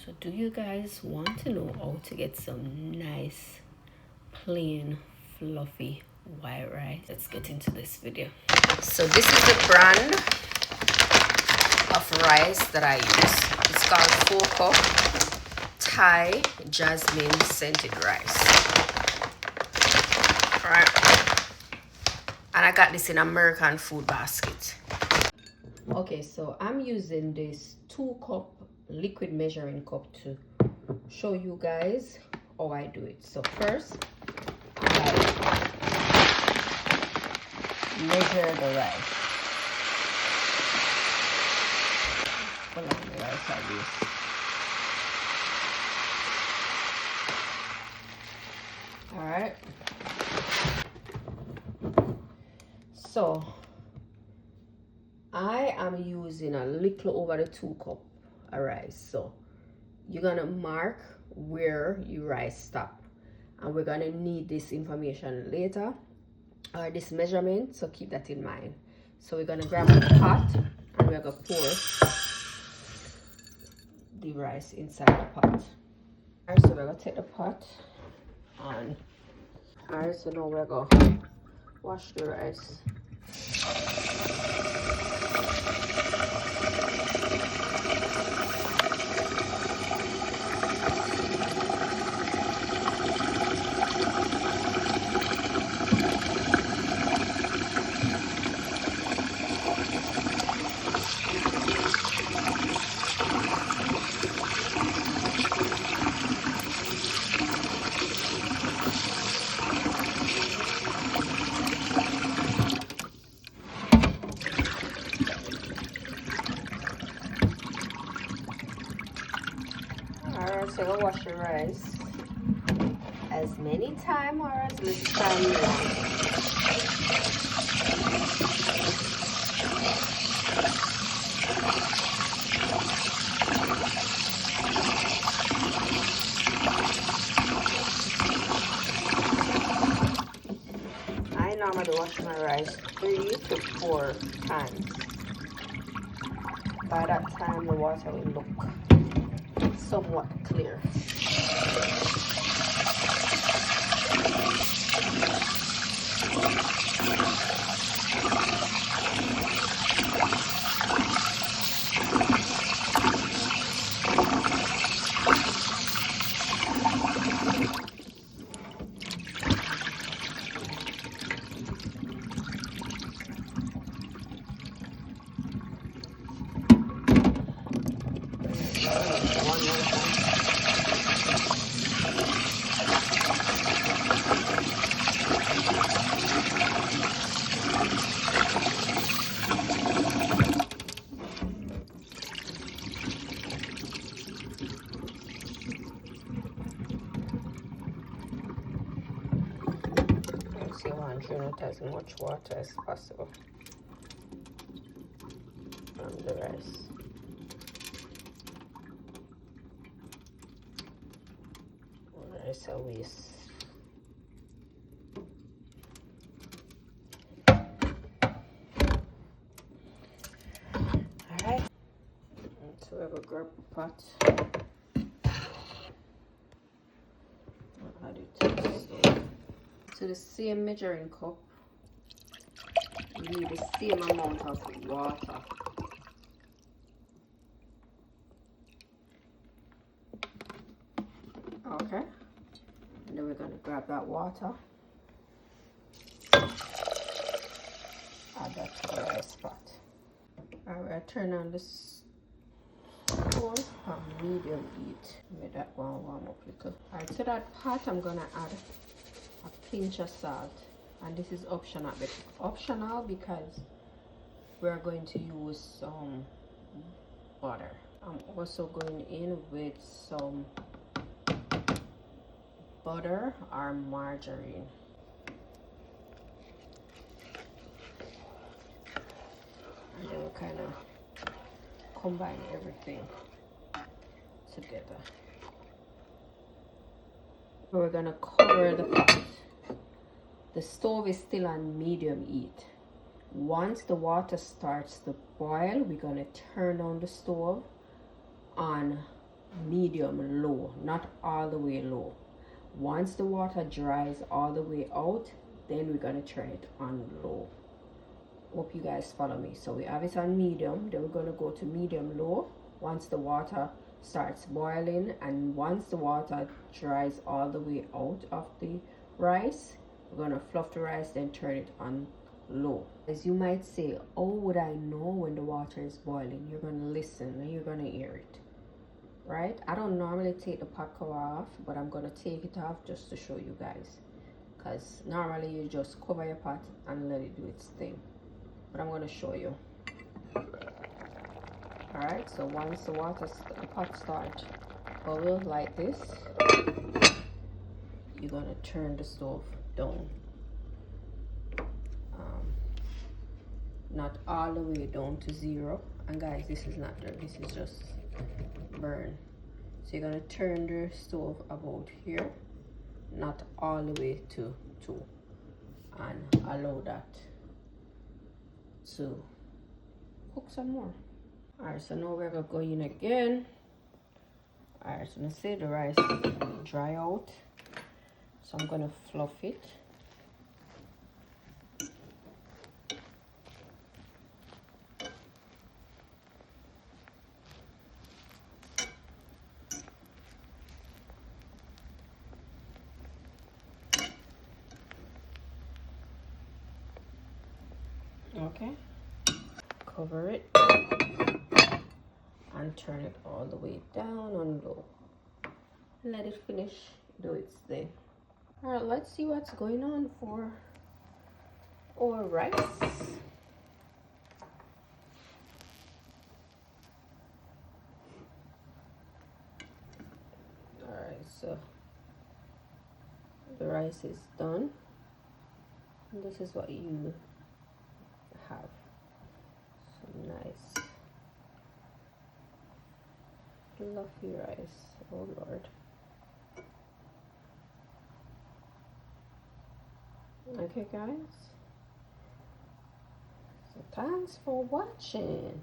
So do you guys want to know how to get some nice, plain, fluffy white rice? Let's get into this video. So this is the brand of rice that I use. It's called 4 Cup Thai Jasmine Scented Rice. Alright. And I got this in American Food Basket. Okay, so I'm using this 2-cup liquid measuring cup to show you guys how I do it. So first, I measure the rice. Put on the rice like this. Alright. So I am using a little over the 2 cup of rice. So you're gonna mark where your rice stop, and we're gonna need this information later, or this measurement, so keep that in mind. So we're gonna grab a pot and we're gonna pour the rice inside the pot. Alright, so we're gonna take the pot on. Alright, so now we're gonna wash the rice. Alright, so I'll wash your rice as many times or as little time you want. I normally wash my rice 3 to 4 times. By that time the water will look somewhat clear. You want to drain out as much water as possible from the rice. Rice a waste. Alright, so we're gonna grab a pot. I'll add it to the stove. To the same measuring cup, you need the same amount of water. Okay, and then we're going to grab that water, add that to the rice pot. Alright, I turn on the stove on medium heat. Make that one warm up a little. Alright, to that pot I'm going to add a pinch of salt, and this is optional, but optional because we're going to use some butter. I'm also going in with some butter or margarine. And then we kind of combine everything together. We're gonna cover the pot. The stove is still on medium heat. Once the water starts to boil, we're gonna turn on the stove on medium low, not all the way low. Once the water dries all the way out, then we're going to turn it on low. Hope you guys follow me. So we have it on medium, then we're going to go to medium low once the water starts boiling, and once the water dries all the way out of the rice, we're going to fluff the rice, then turn it on low. As you might say, how would I know when the water is boiling? You're going to listen and you're going to hear it, right? I don't normally take the pot cover off, but I'm going to take it off just to show you guys, because normally you just cover your pot and let it do its thing, but I'm going to show you. Alright, so once the pot starts bubble like this, you're going to turn the stove down. Not all the way down to 0. And guys, this is not dirt, this is just burn. So you're going to turn the stove about here, not all the way to 2, and allow that to cook some more. Alright, so now we're going to go in again. Alright, so let's say the rice dry out, so I'm going to fluff it. Okay, cover it and turn it all the way down on low. Let it finish do its thing. All right, let's see what's going on for our rice. All right, so the rice is done. And this is what you have. Some nice fluffy rice. Oh Lord. Okay guys, so thanks for watching.